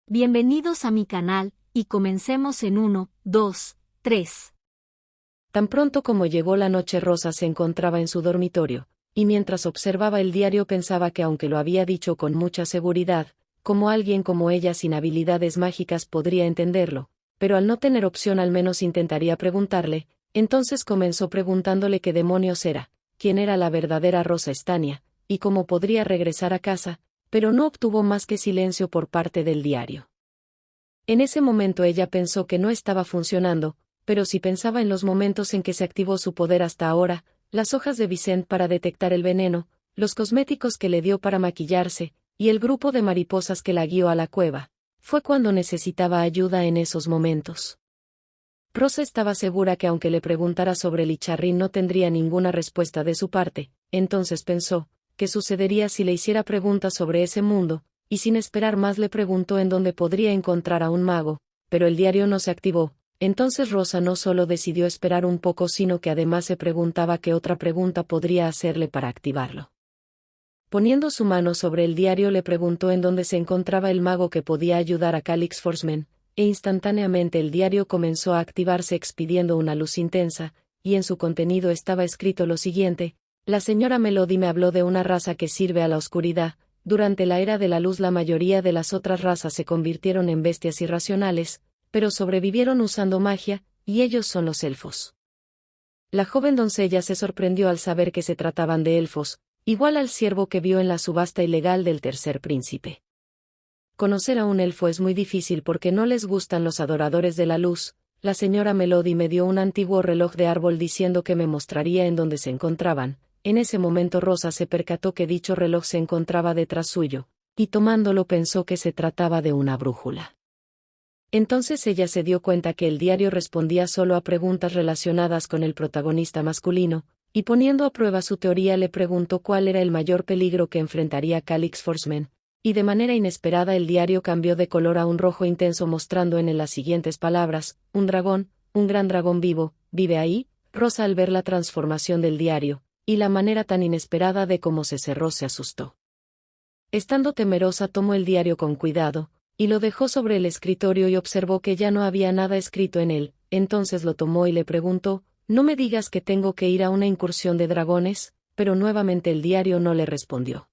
Bienvenidos a mi canal, y comencemos en 1, 2, 3. Tan pronto como llegó la noche, Rosa se encontraba en su dormitorio, y mientras observaba el diario pensaba que aunque lo había dicho con mucha seguridad, como alguien como ella sin habilidades mágicas podría entenderlo, pero al no tener opción al menos intentaría preguntarle. Entonces comenzó preguntándole qué demonios era, quién era la verdadera Rosa Estania, y cómo podría regresar a casa, pero no obtuvo más que silencio por parte del diario. En ese momento ella pensó que no estaba funcionando, pero si pensaba en los momentos en que se activó su poder hasta ahora, las hojas de Vicent para detectar el veneno, los cosméticos que le dio para maquillarse, y el grupo de mariposas que la guió a la cueva, fue cuando necesitaba ayuda en esos momentos. Rosa estaba segura que aunque le preguntara sobre Licharrín no tendría ninguna respuesta de su parte. Entonces pensó, ¿qué sucedería si le hiciera preguntas sobre ese mundo? Y sin esperar más le preguntó en dónde podría encontrar a un mago, pero el diario no se activó. Entonces Rosa no solo decidió esperar un poco, sino que además se preguntaba qué otra pregunta podría hacerle para activarlo. Poniendo su mano sobre el diario le preguntó en dónde se encontraba el mago que podía ayudar a Calix Forsman, e instantáneamente el diario comenzó a activarse expidiendo una luz intensa, y en su contenido estaba escrito lo siguiente: la señora Melody me habló de una raza que sirve a la oscuridad. Durante la era de la luz la mayoría de las otras razas se convirtieron en bestias irracionales, pero sobrevivieron usando magia, y ellos son los elfos. La joven doncella se sorprendió al saber que se trataban de elfos, igual al ciervo que vio en la subasta ilegal del tercer príncipe. Conocer a un elfo es muy difícil porque no les gustan los adoradores de la luz. La señora Melody me dio un antiguo reloj de árbol diciendo que me mostraría en dónde se encontraban. En ese momento Rosa se percató que dicho reloj se encontraba detrás suyo, y tomándolo pensó que se trataba de una brújula. Entonces ella se dio cuenta que el diario respondía solo a preguntas relacionadas con el protagonista masculino, y poniendo a prueba su teoría le preguntó cuál era el mayor peligro que enfrentaría Calix Forsman. Y de manera inesperada el diario cambió de color a un rojo intenso mostrando en él las siguientes palabras: un dragón, un gran dragón vivo, vive ahí. Rosa al ver la transformación del diario, y la manera tan inesperada de cómo se cerró se asustó. Estando temerosa tomó el diario con cuidado, y lo dejó sobre el escritorio y observó que ya no había nada escrito en él. Entonces lo tomó y le preguntó: no me digas que tengo que ir a una incursión de dragones, pero nuevamente el diario no le respondió.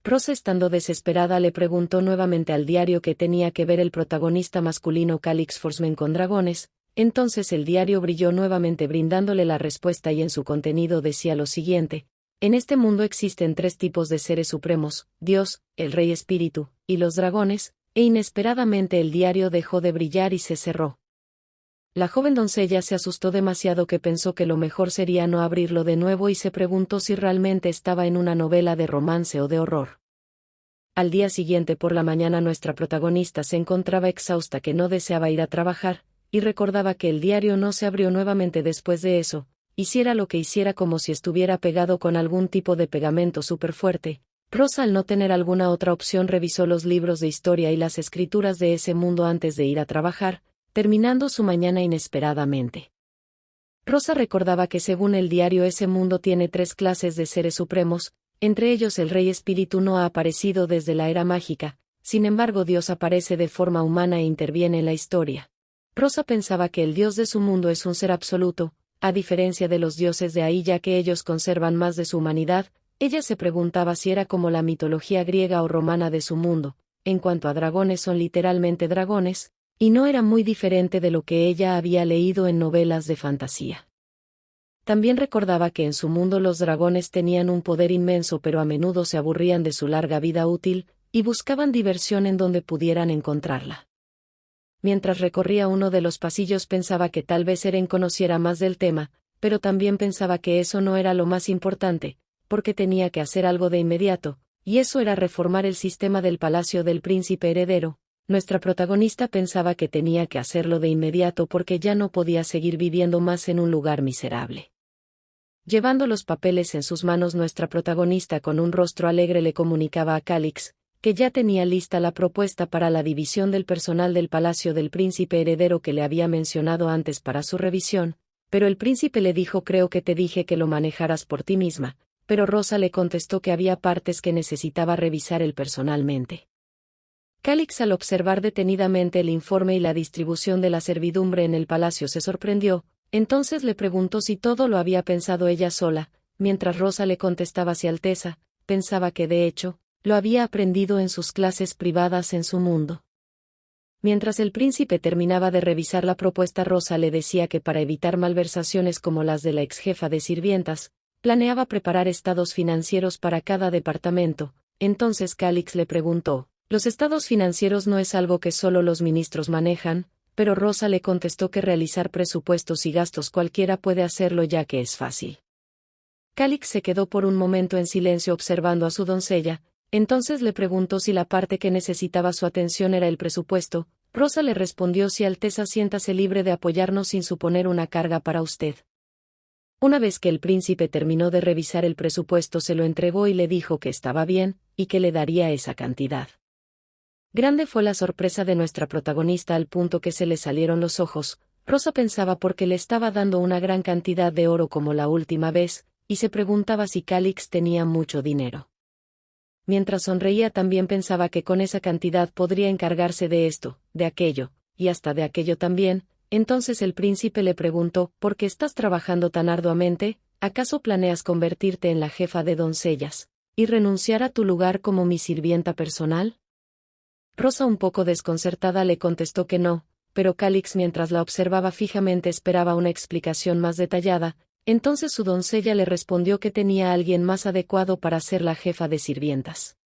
Rosa estando desesperada le preguntó nuevamente al diario qué tenía que ver el protagonista masculino Calix Forsman con dragones. Entonces el diario brilló nuevamente brindándole la respuesta y en su contenido decía lo siguiente: en este mundo existen tres tipos de seres supremos, Dios, el Rey Espíritu, y los dragones, e inesperadamente el diario dejó de brillar y se cerró. La joven doncella se asustó demasiado que pensó que lo mejor sería no abrirlo de nuevo y se preguntó si realmente estaba en una novela de romance o de horror. Al día siguiente por la mañana nuestra protagonista se encontraba exhausta que no deseaba ir a trabajar, y recordaba que el diario no se abrió nuevamente después de eso, hiciera lo que hiciera como si estuviera pegado con algún tipo de pegamento súper fuerte. Rosa al no tener alguna otra opción revisó los libros de historia y las escrituras de ese mundo antes de ir a trabajar, terminando su mañana inesperadamente. Rosa recordaba que según el diario ese mundo tiene tres clases de seres supremos, entre ellos el Rey Espíritu no ha aparecido desde la era mágica, sin embargo Dios aparece de forma humana e interviene en la historia. Rosa pensaba que el Dios de su mundo es un ser absoluto, a diferencia de los dioses de ahí ya que ellos conservan más de su humanidad. Ella se preguntaba si era como la mitología griega o romana de su mundo. En cuanto a dragones son literalmente dragones, y no era muy diferente de lo que ella había leído en novelas de fantasía. También recordaba que en su mundo los dragones tenían un poder inmenso pero a menudo se aburrían de su larga vida útil, y buscaban diversión en donde pudieran encontrarla. Mientras recorría uno de los pasillos pensaba que tal vez Eren conociera más del tema, pero también pensaba que eso no era lo más importante, porque tenía que hacer algo de inmediato, y eso era reformar el sistema del palacio del príncipe heredero. Nuestra protagonista pensaba que tenía que hacerlo de inmediato porque ya no podía seguir viviendo más en un lugar miserable. Llevando los papeles en sus manos nuestra protagonista con un rostro alegre le comunicaba a Calix, que ya tenía lista la propuesta para la división del personal del palacio del príncipe heredero que le había mencionado antes para su revisión, pero el príncipe le dijo: creo que te dije que lo manejaras por ti misma, pero Rosa le contestó que había partes que necesitaba revisar él personalmente. Calix, al observar detenidamente el informe y la distribución de la servidumbre en el palacio, se sorprendió. Entonces le preguntó si todo lo había pensado ella sola, mientras Rosa le contestaba si Alteza pensaba que de hecho, lo había aprendido en sus clases privadas en su mundo. Mientras el príncipe terminaba de revisar la propuesta, Rosa le decía que para evitar malversaciones como las de la ex jefa de sirvientas, planeaba preparar estados financieros para cada departamento. Entonces Calix le preguntó, «¿Los estados financieros no es algo que solo los ministros manejan?», pero Rosa le contestó que realizar presupuestos y gastos cualquiera puede hacerlo, ya que es fácil. Calix se quedó por un momento en silencio observando a su doncella. Entonces le preguntó si la parte que necesitaba su atención era el presupuesto. Rosa le respondió: «Si Alteza, siéntase libre de apoyarnos sin suponer una carga para usted». Una vez que el príncipe terminó de revisar el presupuesto, se lo entregó y le dijo que estaba bien, y que le daría esa cantidad. Grande fue la sorpresa de nuestra protagonista, al punto que se le salieron los ojos. Rosa pensaba por qué le estaba dando una gran cantidad de oro como la última vez, y se preguntaba si Calix tenía mucho dinero. Mientras sonreía, también pensaba que con esa cantidad podría encargarse de esto, de aquello, y hasta de aquello también. Entonces el príncipe le preguntó: «¿Por qué estás trabajando tan arduamente? ¿Acaso planeas convertirte en la jefa de doncellas y renunciar a tu lugar como mi sirvienta personal?». Rosa, un poco desconcertada, le contestó que no, pero Calix, mientras la observaba fijamente, esperaba una explicación más detallada. Entonces su doncella le respondió que tenía a alguien más adecuado para ser la jefa de sirvientas.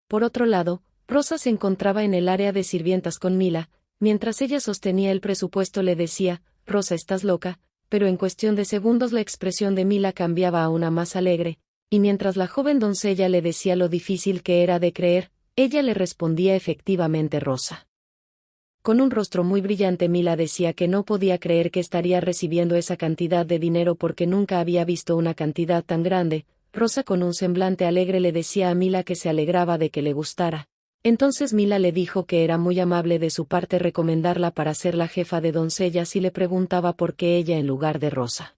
Por otro lado, Rosa se encontraba en el área de sirvientas con Mila. Mientras ella sostenía el presupuesto, le decía: «Rosa, estás loca», pero en cuestión de segundos la expresión de Mila cambiaba a una más alegre, y mientras la joven doncella le decía lo difícil que era de creer, ella le respondía: «Efectivamente, Rosa». Con un rostro muy brillante, Mila decía que no podía creer que estaría recibiendo esa cantidad de dinero porque nunca había visto una cantidad tan grande. Rosa, con un semblante alegre, le decía a Mila que se alegraba de que le gustara. Entonces Mila le dijo que era muy amable de su parte recomendarla para ser la jefa de doncellas, y le preguntaba por qué ella en lugar de Rosa.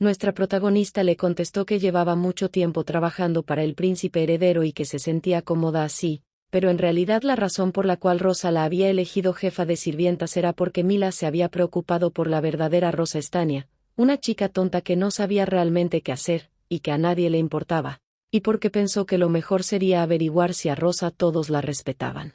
Nuestra protagonista le contestó que llevaba mucho tiempo trabajando para el príncipe heredero y que se sentía cómoda así, pero en realidad la razón por la cual Rosa la había elegido jefa de sirvientas era porque Mila se había preocupado por la verdadera Rosa Estania, una chica tonta que no sabía realmente qué hacer, y que a nadie le importaba, y porque pensó que lo mejor sería averiguar si a Rosa todos la respetaban.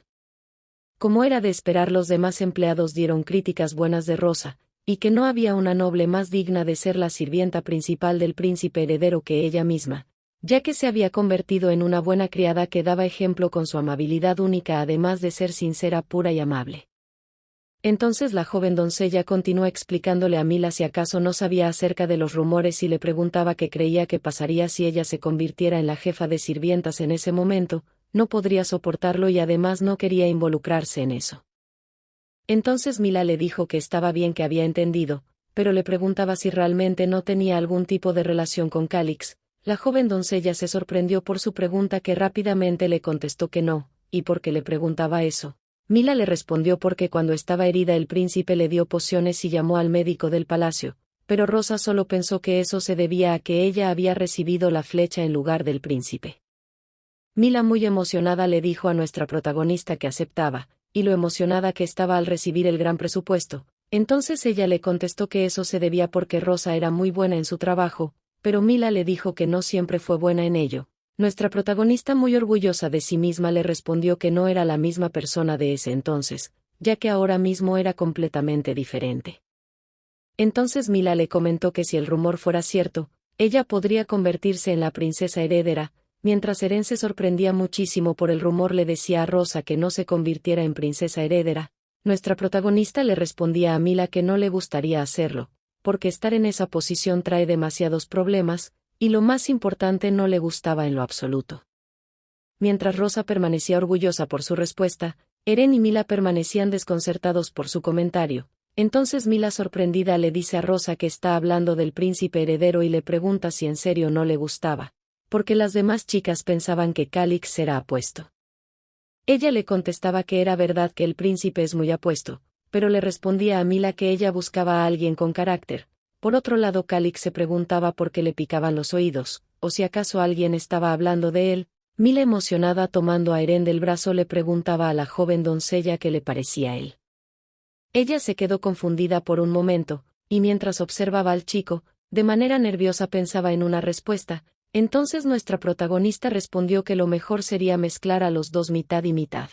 Como era de esperar, los demás empleados dieron críticas buenas de Rosa, y que no había una noble más digna de ser la sirvienta principal del príncipe heredero que ella misma, ya que se había convertido en una buena criada que daba ejemplo con su amabilidad única, además de ser sincera, pura y amable. Entonces la joven doncella continuó explicándole a Mila si acaso no sabía acerca de los rumores, y le preguntaba qué creía que pasaría si ella se convirtiera en la jefa de sirvientas en ese momento. No podría soportarlo y además no quería involucrarse en eso. Entonces Mila le dijo que estaba bien, que había entendido, pero le preguntaba si realmente no tenía algún tipo de relación con Calix. La joven doncella se sorprendió por su pregunta, que rápidamente le contestó que no. ¿Y por qué le preguntaba eso? Mila le respondió porque cuando estaba herida el príncipe le dio pociones y llamó al médico del palacio, pero Rosa solo pensó que eso se debía a que ella había recibido la flecha en lugar del príncipe. Mila, muy emocionada, le dijo a nuestra protagonista que aceptaba, y lo emocionada que estaba al recibir el gran presupuesto. Entonces ella le contestó que eso se debía porque Rosa era muy buena en su trabajo, pero Mila le dijo que no siempre fue buena en ello. Nuestra protagonista, muy orgullosa de sí misma, le respondió que no era la misma persona de ese entonces, ya que ahora mismo era completamente diferente. Entonces Mila le comentó que si el rumor fuera cierto, ella podría convertirse en la princesa heredera. Mientras Eren se sorprendía muchísimo por el rumor, le decía a Rosa que no se convirtiera en princesa heredera. Nuestra protagonista le respondía a Mila que no le gustaría hacerlo, porque estar en esa posición trae demasiados problemas, y lo más importante, no le gustaba en lo absoluto. Mientras Rosa permanecía orgullosa por su respuesta, Eren y Mila permanecían desconcertados por su comentario. Entonces Mila, sorprendida, le dice a Rosa que está hablando del príncipe heredero y le pregunta si en serio no le gustaba, porque las demás chicas pensaban que Calix era apuesto. Ella le contestaba que era verdad que el príncipe es muy apuesto, pero le respondía a Mila que ella buscaba a alguien con carácter. Por otro lado, Calix se preguntaba por qué le picaban los oídos, o si acaso alguien estaba hablando de él. Mila, emocionada, tomando a Eren del brazo, le preguntaba a la joven doncella qué le parecía a él. Ella se quedó confundida por un momento, y mientras observaba al chico, de manera nerviosa pensaba en una respuesta. Entonces nuestra protagonista respondió que lo mejor sería mezclar a los dos mitad y mitad.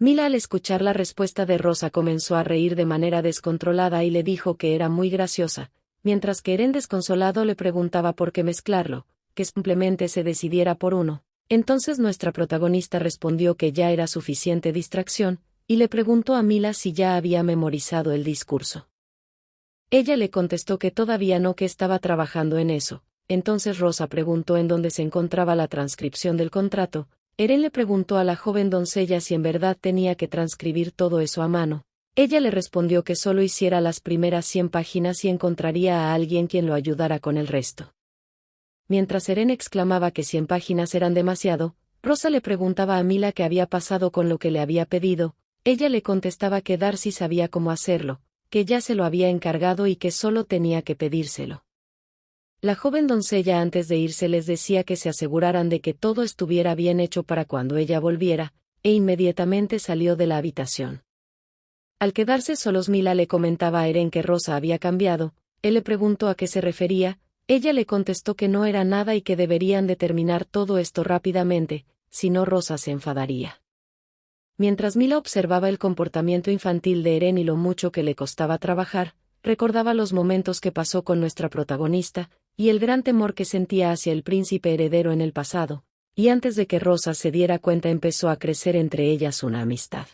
Mila, al escuchar la respuesta de Rosa, comenzó a reír de manera descontrolada y le dijo que era muy graciosa, mientras que Eren, desconsolado, le preguntaba por qué mezclarlo, que simplemente se decidiera por uno. Entonces nuestra protagonista respondió que ya era suficiente distracción, y le preguntó a Mila si ya había memorizado el discurso. Ella le contestó que todavía no, que estaba trabajando en eso. Entonces Rosa preguntó en dónde se encontraba la transcripción del contrato. Eren le preguntó a la joven doncella si en verdad tenía que transcribir todo eso a mano. Ella le respondió que solo hiciera las primeras 100 páginas y encontraría a alguien quien lo ayudara con el resto. Mientras Eren exclamaba que 100 páginas eran demasiado, Rosa le preguntaba a Mila qué había pasado con lo que le había pedido. Ella le contestaba que Darcy sabía cómo hacerlo, que ya se lo había encargado y que solo tenía que pedírselo. La joven doncella, antes de irse, les decía que se aseguraran de que todo estuviera bien hecho para cuando ella volviera, e inmediatamente salió de la habitación. Al quedarse solos, Mila le comentaba a Eren que Rosa había cambiado. Él le preguntó a qué se refería. Ella le contestó que no era nada y que deberían de terminar todo esto rápidamente, si no Rosa se enfadaría. Mientras Mila observaba el comportamiento infantil de Eren y lo mucho que le costaba trabajar, recordaba los momentos que pasó con nuestra protagonista, y el gran temor que sentía hacia el príncipe heredero en el pasado, y antes de que Rosa se diera cuenta empezó a crecer entre ellas una amistad.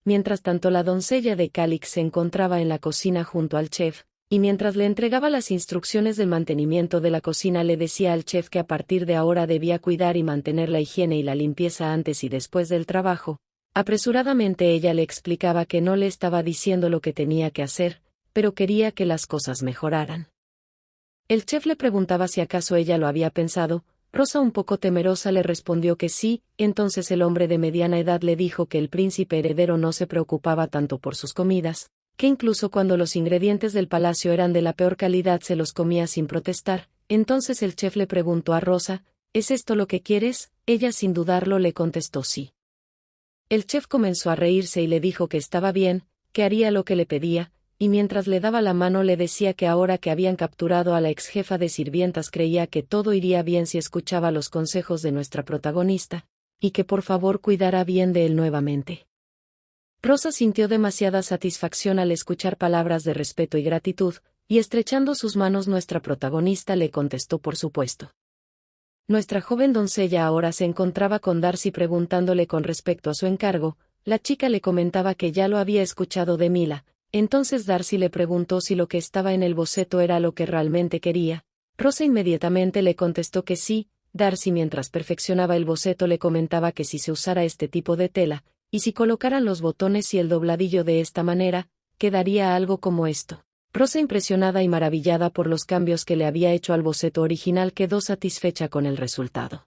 Mientras tanto, la doncella de Calix se encontraba en la cocina junto al chef, y mientras le entregaba las instrucciones del mantenimiento de la cocina, le decía al chef que a partir de ahora debía cuidar y mantener la higiene y la limpieza antes y después del trabajo. Apresuradamente ella le explicaba que no le estaba diciendo lo que tenía que hacer, pero quería que las cosas mejoraran. El chef le preguntaba si acaso ella lo había pensado. Rosa, un poco temerosa, le respondió que sí. Entonces el hombre de mediana edad le dijo que el príncipe heredero no se preocupaba tanto por sus comidas, que incluso cuando los ingredientes del palacio eran de la peor calidad se los comía sin protestar. Entonces el chef le preguntó a Rosa, ¿es esto lo que quieres? Ella, sin dudarlo, le contestó sí. El chef comenzó a reírse y le dijo que estaba bien, que haría lo que le pedía, y mientras le daba la mano le decía que ahora que habían capturado a la ex jefa de sirvientas creía que todo iría bien si escuchaba los consejos de nuestra protagonista, y que por favor cuidara bien de él nuevamente. Rosa sintió demasiada satisfacción al escuchar palabras de respeto y gratitud, y estrechando sus manos nuestra protagonista le contestó por supuesto. Nuestra joven doncella ahora se encontraba con Darcy preguntándole con respecto a su encargo. La chica le comentaba que ya lo había escuchado de Mila. Entonces Darcy le preguntó si lo que estaba en el boceto era lo que realmente quería. Rosa inmediatamente le contestó que sí. Darcy, mientras perfeccionaba el boceto, le comentaba que si se usara este tipo de tela, y si colocaran los botones y el dobladillo de esta manera, quedaría algo como esto. Rosa, impresionada y maravillada por los cambios que le había hecho al boceto original, quedó satisfecha con el resultado.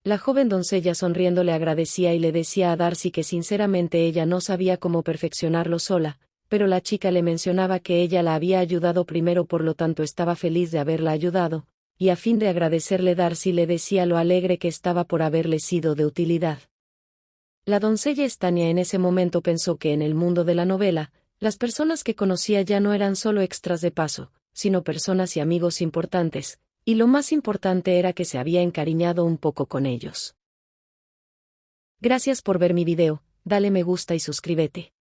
La joven doncella, sonriendo, le agradecía y le decía a Darcy que sinceramente ella no sabía cómo perfeccionarlo sola, pero la chica le mencionaba que ella la había ayudado primero, por lo tanto estaba feliz de haberla ayudado, y a fin de agradecerle, Darcy le decía lo alegre que estaba por haberle sido de utilidad. La doncella Estania en ese momento pensó que en el mundo de la novela, las personas que conocía ya no eran solo extras de paso, sino personas y amigos importantes, y lo más importante era que se había encariñado un poco con ellos. Gracias por ver mi video, dale me gusta y suscríbete.